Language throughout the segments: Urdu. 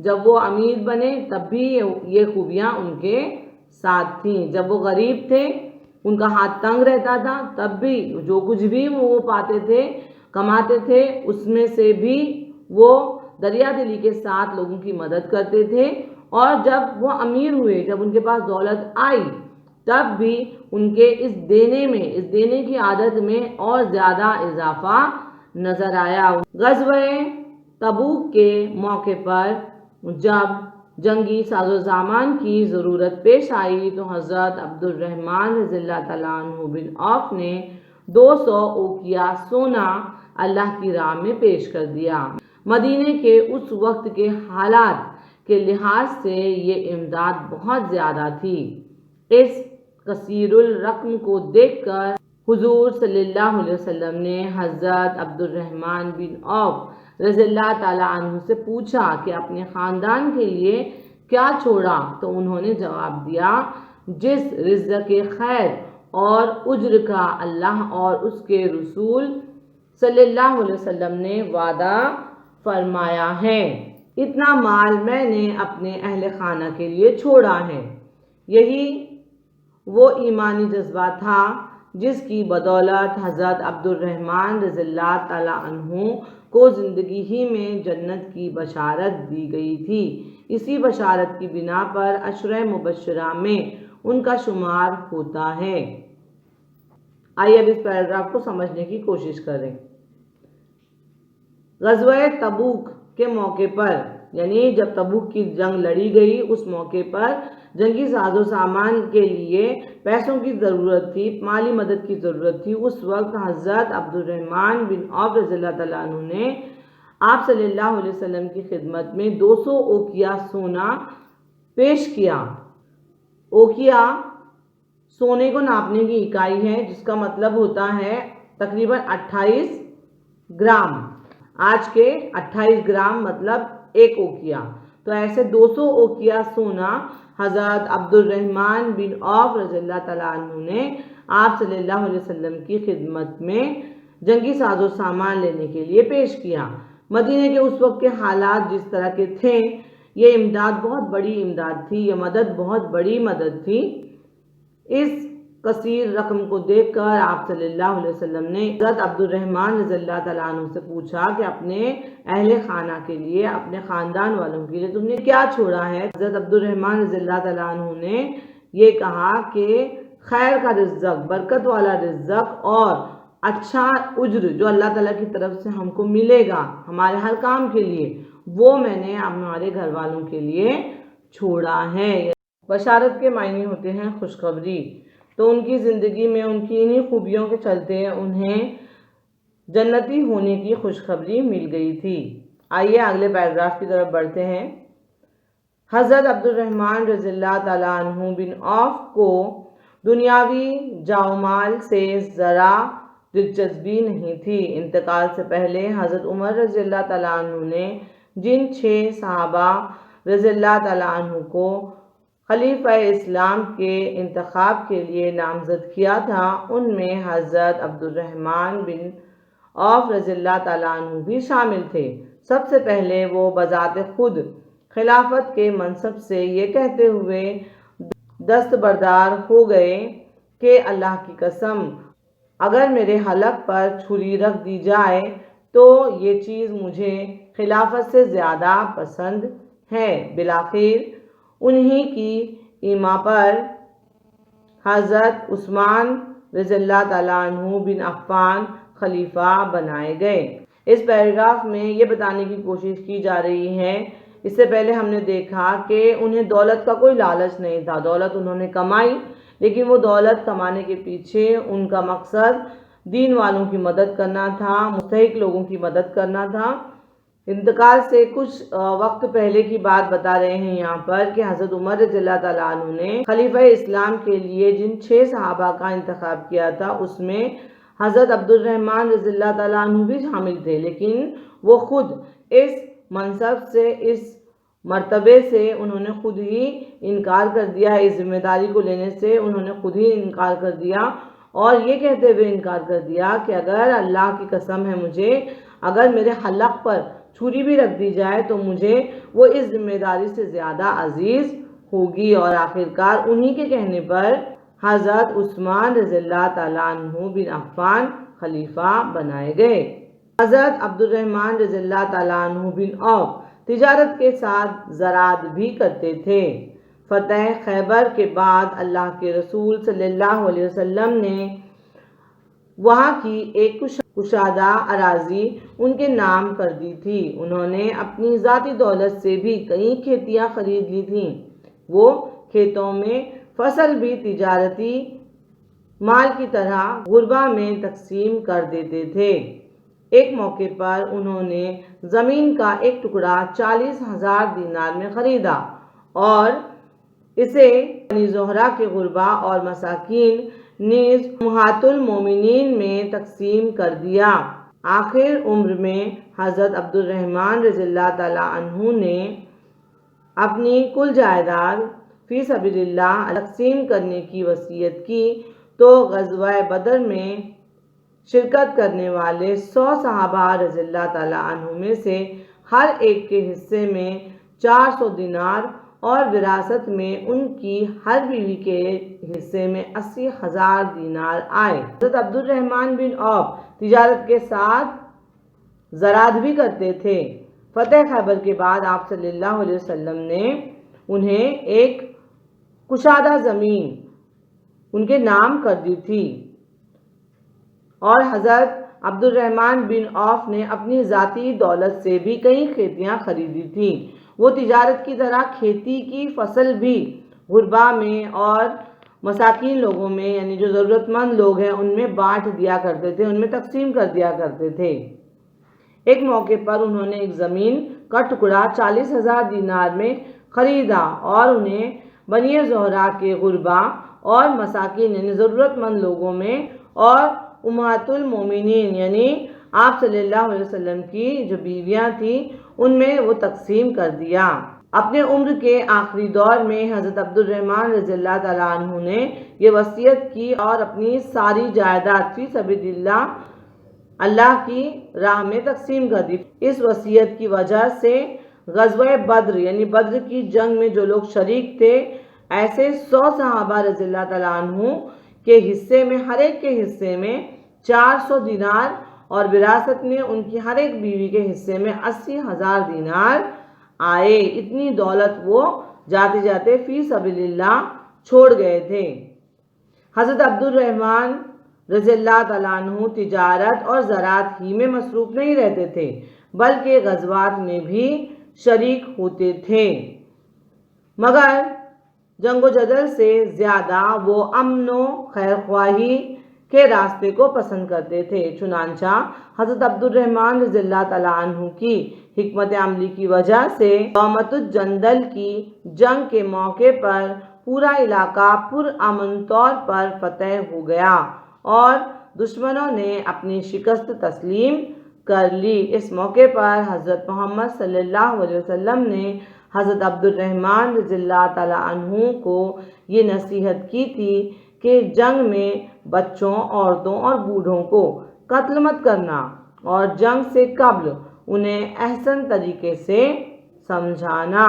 جب وہ امیر بنے تب بھی یہ خوبیاں ان کے ساتھ تھیں۔ جب وہ غریب تھے، ان کا ہاتھ تنگ رہتا تھا، تب بھی جو کچھ بھی وہ پاتے تھے، کماتے تھے، اس میں سے بھی وہ دریا دلی کے ساتھ لوگوں کی مدد کرتے تھے۔ اور جب وہ امیر ہوئے، جب ان کے پاس دولت آئی، تب بھی ان کے اس دینے کی عادت میں اور زیادہ اضافہ نظر آیا۔ غزوہ تبوک کے موقع پر جب جنگی ساز و سامان کی ضرورت پیش آئی تو حضرت عبد الرحمن رضی اللہ تعالیٰ عنہ بن عوف نے 200 اوقیہ سونا اللہ کی راہ میں پیش کر دیا۔ مدینے کے اس وقت کے حالات کے لحاظ سے یہ امداد بہت زیادہ تھی۔ اس کثیر الرقم کو دیکھ کر حضور صلی اللہ علیہ وسلم نے حضرت عبد الرحمن بن عوف رضی اللہ تعالیٰ عنہ سے پوچھا کہ اپنے خاندان کے لیے کیا چھوڑا؟ تو انہوں نے جواب دیا، جس رزق خیر اور اجر کا اللہ اور اس کے رسول صلی اللہ علیہ وسلم نے وعدہ فرمایا ہے، اتنا مال میں نے اپنے اہل خانہ کے لیے چھوڑا ہے۔ یہی وہ ایمانی جذبہ تھا جس کی بدولت حضرت عبد الرحمن رضی اللہ تعالیٰ عنہ کو زندگی ہی میں جنت کی بشارت دی گئی تھی۔ اسی بشارت کی بنا پر عشرہ مبشرہ میں ان کا شمار ہوتا ہے۔ آئیے اب اس پیراگراف کو سمجھنے کی کوشش کریں۔ غزوہ تبوک کے موقع پر، یعنی جب تبوک کی جنگ لڑی گئی، اس موقع پر جنگی ساز و سامان کے لیے پیسوں کی ضرورت تھی، مالی مدد کی ضرورت تھی۔ اس وقت حضرت عبد الرحمن بن عوف رضی اللہ تعالیٰ عنہ نے آپ صلی اللہ علیہ وسلم کی خدمت میں 200 اوقیہ سونا پیش کیا۔ اوقیہ سونے کو ناپنے کی اکائی ہے، جس کا مطلب ہوتا ہے تقریباً 28 گرام۔ آج کے 28 گرام مطلب ایک اوقیہ۔ تو ایسے 200 اوقیہ سونا حضرت عبد الرحمن بن عوف رضی اللہ تعالیٰ عنہ نے آپ صلی اللہ علیہ وسلم کی خدمت میں جنگی ساز و سامان لینے کے لیے پیش کیا۔ مدینے کے اس وقت کے حالات جس طرح کے تھے، یہ امداد بہت بڑی امداد تھی، یہ مدد بہت بڑی مدد تھی۔ اس کثیر رقم کو دیکھ کر آپ صلی اللہ علیہ وسلم نے حضرت عبد الرحمن رضی اللہ تعالیٰ عنہ سے پوچھا کہ اپنے اہل خانہ کے لیے، اپنے خاندان والوں کے لیے تم نے کیا چھوڑا ہے؟ حضرت عبد الرحمن رضی اللہ تعالیٰ عنہ نے یہ کہا کہ خیر کا رزق، برکت والا رزق اور اچھا اجر جو اللہ تعالیٰ کی طرف سے ہم کو ملے گا ہمارے ہر کام کے لیے، وہ میں نے ہمارے گھر والوں کے لیے چھوڑا ہے۔ بشارت کے معنی ہوتے ہیں خوشخبری۔ تو ان کی زندگی میں ان کی انہی خوبیوں کے چلتے انہیں جنتی ہونے کی خوشخبری مل گئی تھی۔ آئیے اگلے پیراگراف کی طرف بڑھتے ہیں۔ حضرت عبد الرحمن رضی اللہ تعالیٰ عنہ بن عوف کو دنیاوی جاؤ مال سے ذرا دلچسپی نہیں تھی۔ انتقال سے پہلے حضرت عمر رضی اللہ تعالیٰ عنہ نے جن 6 صحابہ رضی اللہ تعالیٰ عنہ کو خلیفہ اسلام کے انتخاب کے لیے نامزد کیا تھا، ان میں حضرت عبد الرحمن بن عوف رضی اللہ تعالیٰ عنہ بھی شامل تھے۔ سب سے پہلے وہ بذات خود خلافت کے منصب سے یہ کہتے ہوئے دستبردار ہو گئے کہ اللہ کی قسم، اگر میرے حلق پر چھری رکھ دی جائے تو یہ چیز مجھے خلافت سے زیادہ پسند ہے۔ بالآخر انہی کی ایما پر حضرت عثمان رضی اللہ تعالیٰ عنہ بن عفان خلیفہ بنائے گئے۔ اس پیراگراف میں یہ بتانے کی کوشش کی جا رہی ہے، اس سے پہلے ہم نے دیکھا کہ انہیں دولت کا کوئی لالچ نہیں تھا، دولت انہوں نے کمائی، لیکن وہ دولت کمانے کے پیچھے ان کا مقصد دین والوں کی مدد کرنا تھا، مستحق لوگوں کی مدد کرنا تھا۔ انتقال سے کچھ وقت پہلے کی بات بتا رہے ہیں یہاں پر کہ حضرت عمر رضی اللہ تعالیٰ عنہ نے خلیفہ اسلام کے لیے جن 6 صحابہ کا انتخاب کیا تھا، اس میں حضرت عبد الرحمن رضی اللہ تعالیٰ عنہ بھی شامل تھے، لیکن وہ خود اس منصب سے، اس مرتبے سے انہوں نے خود ہی انکار کر دیا، اس ذمہ داری کو لینے سے انہوں نے خود ہی انکار کر دیا، اور یہ کہتے ہوئے انکار کر دیا کہ اگر اللہ کی قسم ہے مجھے، اگر میرے حلق پر چھری بھی رکھ دی جائے تو مجھے وہ اس ذمہ داری سے زیادہ عزیز ہوگی۔ اور آخرکار انہی کے کہنے پر حضرت عثمان رضی اللہ تعالیٰ عنہ بن عفان خلیفہ بنائے گئے۔ حضرت عبد الرحمن رضی اللہ تعالیٰ عنہ بن عوف تجارت کے ساتھ زراعت بھی کرتے تھے۔ فتح خیبر کے بعد اللہ کے رسول صلی اللہ علیہ وسلم نے وہاں کی ایک کشادہ اراضی ان کے نام کر دی تھی۔ انہوں نے اپنی ذاتی دولت سے بھی کئی کھیتیاں خرید لی تھیں۔ وہ کھیتوں میں فصل بھی تجارتی مال کی طرح غربا میں تقسیم کر دیتے تھے۔ ایک موقع پر انہوں نے زمین کا ایک ٹکڑا 40,000 دینار میں خریدا اور اسے بنی زہرہ کے غربا اور مساکین نیز امہات المومنین میں تقسیم کر دیا۔ آخر عمر میں حضرت عبد الرحمن رضی اللہ تعالیٰ عنہ نے اپنی کل جائیداد فی سبیل اللہ تقسیم کرنے کی وصیت کی تو غزوہ بدر میں شرکت کرنے والے 100 صحابہ رضی اللہ تعالیٰ عنہ میں سے ہر ایک کے حصے میں 400 دینار اور وراثت میں ان کی ہر بیوی کے حصے میں 80,000 دینار آئے۔ حضرت عبد الرحمن بن عوف تجارت کے ساتھ زراعت بھی کرتے تھے۔ فتح خیبر کے بعد آپ صلی اللہ علیہ وسلم نے انہیں ایک کشادہ زمین ان کے نام کر دی تھی اور حضرت عبد الرحمن بن عوف نے اپنی ذاتی دولت سے بھی کئی کھیتیاں خریدی تھیں۔ وہ تجارت کی طرح کھیتی کی فصل بھی غربا میں اور مساکین لوگوں میں یعنی جو ضرورت مند لوگ ہیں ان میں بانٹ دیا کرتے تھے، ان میں تقسیم کر دیا کرتے تھے۔ ایک موقع پر انہوں نے ایک زمین کا ٹکڑا 40,000 دینار میں خریدا اور انہیں بنی زہرہ کے غربا اور مساکین یعنی ضرورت مند لوگوں میں اور امہات المومنین یعنی آپ صلی اللہ علیہ وسلم کی جو بیویاں تھیں ان میں وہ تقسیم کر دیا۔ اپنے عمر کے آخری دور میں حضرت عبد الرحمن رضی اللہ تعالیٰ عنہ نے یہ وصیت کی اور اپنی ساری جائیداد فی سبیل اللہ کی راہ میں تقسیم کر دی۔ اس وصیت کی وجہ سے غزوہ بدر یعنی بدر کی جنگ میں جو لوگ شریک تھے ایسے 100 صحابہ رضی اللہ تعالیٰ عنہ کے حصے میں ہر ایک کے حصے میں 400 دینار اور وراثت میں ان کی ہر ایک بیوی کے حصے میں 80,000 دینار آئے۔ اتنی دولت وہ جاتے جاتے فی سبیل اللہ چھوڑ گئے تھے۔ حضرت عبد الرحمن رضی اللہ تعالیٰ عنہ تجارت اور زراعت ہی میں مصروف نہیں رہتے تھے بلکہ غزوات میں بھی شریک ہوتے تھے، مگر جنگ و جدل سے زیادہ وہ امن و خیرخواہی کے راستے کو پسند کرتے تھے۔ چنانچہ حضرت عبد الرحمن رضی اللہ تعالیٰ عنہ کی حکمت عملی کی وجہ سے یومۃ الجندل کی جنگ کے موقع پر پورا علاقہ پرامن طور پر فتح ہو گیا اور دشمنوں نے اپنی شکست تسلیم کر لی۔ اس موقع پر حضرت محمد صلی اللہ علیہ وسلم نے حضرت عبد الرحمن رضی اللہ تعالیٰ عنہ کو یہ نصیحت کی تھی کہ جنگ میں بچوں، عورتوں اور بوڑھوں کو قتل مت کرنا اور جنگ سے قبل انہیں احسن طریقے سے سمجھانا۔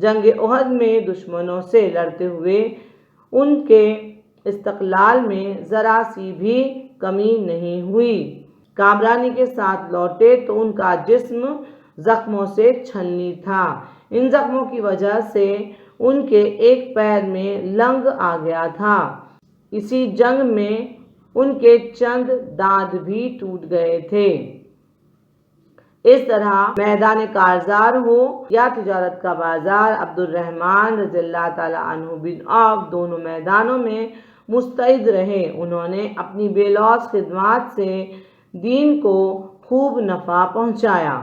جنگ احد میں دشمنوں سے لڑتے ہوئے ان کے استقلال میں ذرا سی بھی کمی نہیں ہوئی۔ کامرانی کے ساتھ لوٹے تو ان کا جسم زخموں سے چھلنی تھا۔ ان زخموں کی وجہ سے ان کے ایک پیر میں لنگ آ گیا تھا۔ اسی جنگ میں ان کے چند دانت بھی ٹوٹ گئے تھے۔ اس طرح میدان کارزار ہو یا تجارت کا بازار، عبد الرحمن رضی اللہ تعالیٰ عنہ بن عوف دونوں میدانوں میں مستعد رہے۔ انہوں نے اپنی بے لوث خدمات سے دین کو خوب نفع پہنچایا۔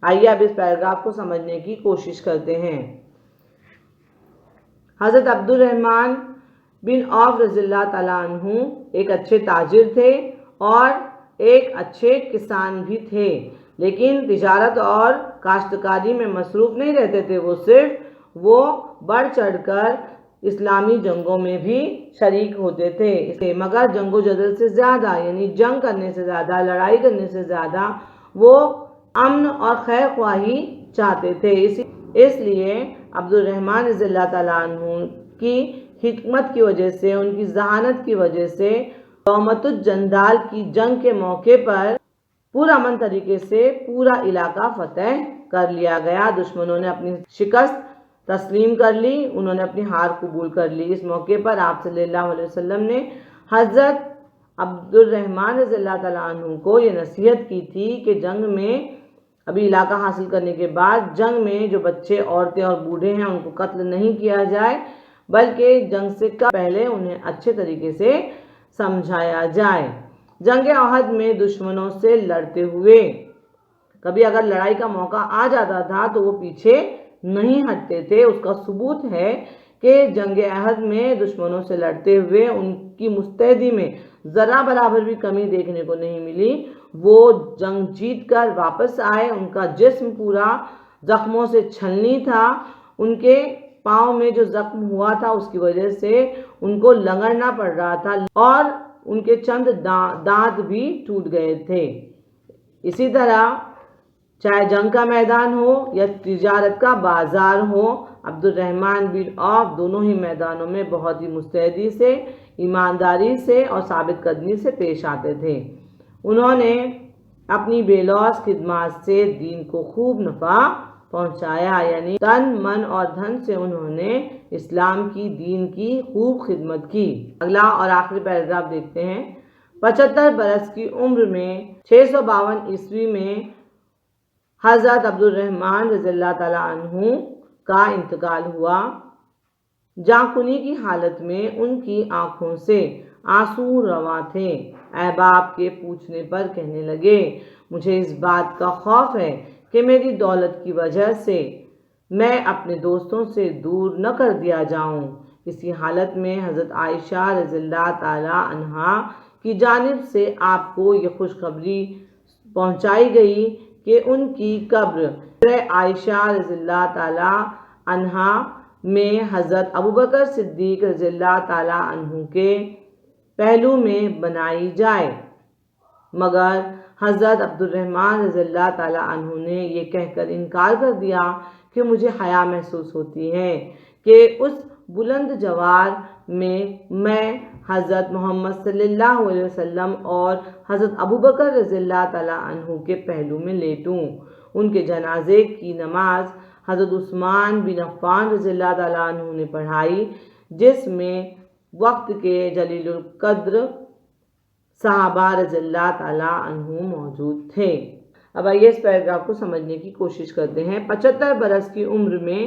آئیے اب اس پیراگراف کو سمجھنے کی کوشش کرتے ہیں۔ حضرت عبد الرحمن بن عوف رضی اللہ تعالیٰ عنہ ایک اچھے تاجر تھے اور ایک اچھے کسان بھی تھے، لیکن تجارت اور کاشتکاری میں مصروف نہیں رہتے تھے۔ وہ بڑھ چڑھ کر اسلامی جنگوں میں بھی شریک ہوتے تھے، مگر جنگ و جدل سے زیادہ یعنی جنگ کرنے سے زیادہ، لڑائی کرنے سے زیادہ وہ امن اور خیر خواہی چاہتے تھے۔ اس لیے عبد الرحمن رضی اللہ تعالیٰ عنہ کی حکمت کی وجہ سے، ان کی ذہانت کی وجہ سے یومۃ الجندال کی جنگ کے موقع پر پرامن طریقے سے پورا علاقہ فتح کر لیا گیا۔ دشمنوں نے اپنی شکست تسلیم کر لی، انہوں نے اپنی ہار قبول کر لی۔ اس موقع پر آپ صلی اللہ علیہ وسلم نے حضرت عبد الرحمن رضی اللہ تعالیٰ عنہ کو یہ نصیحت کی تھی کہ جنگ میں ابھی علاقہ حاصل کرنے کے بعد جنگ میں جو بچے، عورتیں اور بوڑھے ہیں ان کو قتل نہیں کیا جائے، بلکہ جنگ سے پہلے انہیں اچھے طریقے سے سمجھایا جائے۔ جنگ احد میں دشمنوں سے لڑتے ہوئے کبھی اگر لڑائی کا موقع آ جاتا تھا تو وہ پیچھے نہیں ہٹتے تھے۔ اس کا ثبوت ہے کہ جنگ احد میں دشمنوں سے لڑتے ہوئے ان کی مستعدی میں ذرا برابر بھی کمی دیکھنے کو نہیں ملی۔ وہ جنگ جیت کر واپس آئے، ان کا جسم پورا زخموں سے چھلنی تھا، ان کے پاؤں میں جو زخم ہوا تھا اس کی وجہ سے ان کو لنگڑنا پڑ رہا تھا اور ان کے چند دانت بھی ٹوٹ گئے تھے۔ اسی طرح چاہے جنگ کا میدان ہو یا تجارت کا بازار ہو، عبد الرحمن بن عوف دونوں ہی میدانوں میں بہت ہی مستعدی سے، ایمانداری سے اور ثابت قدمی سے پیش آتے تھے۔ انہوں نے اپنی بے لوث خدمات سے دین کو خوب نفع پہنچایا، یعنی تن، من اور دھن سے انہوں نے اسلام کی، دین کی خوب خدمت کی۔ اگلا اور آخری پیراگراف دیکھتے ہیں۔ 75 برس کی عمر میں 652 عیسوی میں حضرت عبد الرحمن رضی اللہ تعالیٰ عنہ کا انتقال ہوا۔ جاں کنی کی حالت میں ان کی آنکھوں سے آنسو رواں تھے۔ احباب کے پوچھنے پر کہنے لگے، مجھے اس بات کا خوف ہے کہ میری دولت کی وجہ سے میں اپنے دوستوں سے دور نہ کر دیا جاؤں۔ اسی حالت میں حضرت عائشہ رضی اللہ تعالیٰ عنہا کی جانب سے آپ کو یہ خوشخبری پہنچائی گئی کہ ان کی قبر عائشہ رضی اللہ تعالیٰ عنہا میں حضرت ابوبکر صدیق رضی اللہ تعالیٰ عنہ کے پہلو میں بنائی جائے، مگر حضرت عبد الرحمن رضی اللہ تعالیٰ عنہ نے یہ کہہ کر انکار کر دیا کہ مجھے حیا محسوس ہوتی ہے کہ اس بلند جوار میں حضرت محمد صلی اللہ علیہ وسلم اور حضرت ابوبکر رضی اللہ تعالیٰ عنہ کے پہلو میں لیٹوں۔ ان کے جنازے کی نماز حضرت عثمان بن عفان رضی اللہ تعالیٰ عنہ نے پڑھائی، جس میں وقت کے جلیل القدر صحابہ رضی اللہ تعالیٰ عنہ موجود تھے۔ اب آئیے اس پیراگراف کو سمجھنے کی کوشش کرتے ہیں۔ 75 برس کی عمر میں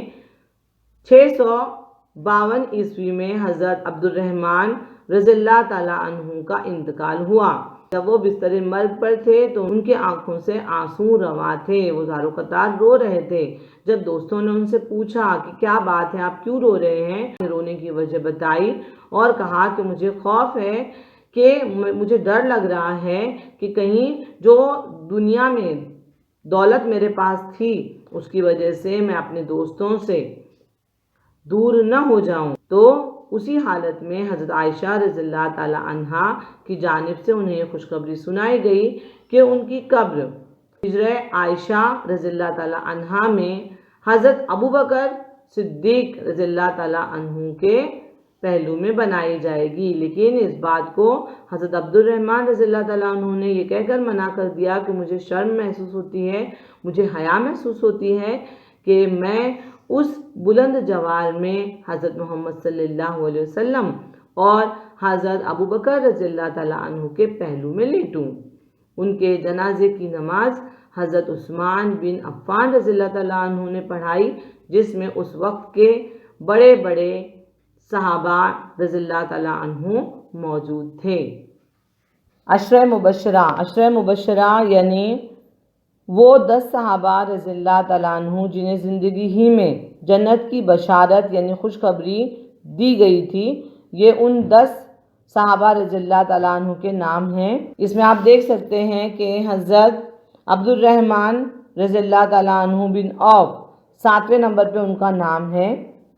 652 عیسوی میں حضرت عبد الرحمن رضی اللہ تعالیٰ عنہ کا انتقال ہوا۔ جب وہ بستر مرگ پر تھے تو ان کے آنکھوں سے آنسو رواں تھے، وہ زار و قطار رو رہے تھے۔ جب دوستوں نے ان سے پوچھا کہ کیا بات ہے، آپ کیوں رو رہے ہیں، رونے کی وجہ بتائی اور کہا کہ مجھے خوف ہے، کہ مجھے ڈر لگ رہا ہے کہ کہیں جو دنیا میں دولت میرے پاس تھی اس کی وجہ سے میں اپنے دوستوں سے دور نہ ہو جاؤں۔ تو اسی حالت میں حضرت عائشہ رضی اللہ تعالیٰ عنہا کی جانب سے انہیں یہ خوشخبری سنائی گئی کہ ان کی قبر حجرہ عائشہ رضی اللہ تعالیٰ عنہا میں حضرت ابوبکر صدیق رضی اللہ تعالیٰ عنہ کے پہلو میں بنائی جائے گی، لیکن اس بات کو حضرت عبد الرحمن رضی اللہ تعالیٰ عنہ نے یہ کہہ کر منع کر دیا کہ مجھے شرم محسوس ہوتی ہے، مجھے حیا محسوس ہوتی ہے کہ میں اس بلند جوار میں حضرت محمد صلی اللہ علیہ وسلم اور حضرت ابوبکر رضی اللہ تعالیٰ عنہ کے پہلو میں لیٹوں۔ ان کے جنازے کی نماز حضرت عثمان بن عفان رضی اللہ تعالیٰ عنہ نے پڑھائی، جس میں اس وقت کے بڑے بڑے صحابہ رضی اللہ تعالیٰ عنہ موجود تھے۔ عشرہ مبشرہ یعنی وہ 10 صحابہ رضی اللہ تعالیٰ عنہ جنہیں زندگی ہی میں جنت کی بشارت یعنی خوشخبری دی گئی تھی، یہ ان 10 صحابہ رضی اللہ تعالیٰ عنہ کے نام ہیں۔ اس میں آپ دیکھ سکتے ہیں کہ حضرت عبد الرحمن رضی اللہ تعالیٰ عنہ بن عوف 7ویں نمبر پہ ان کا نام ہے۔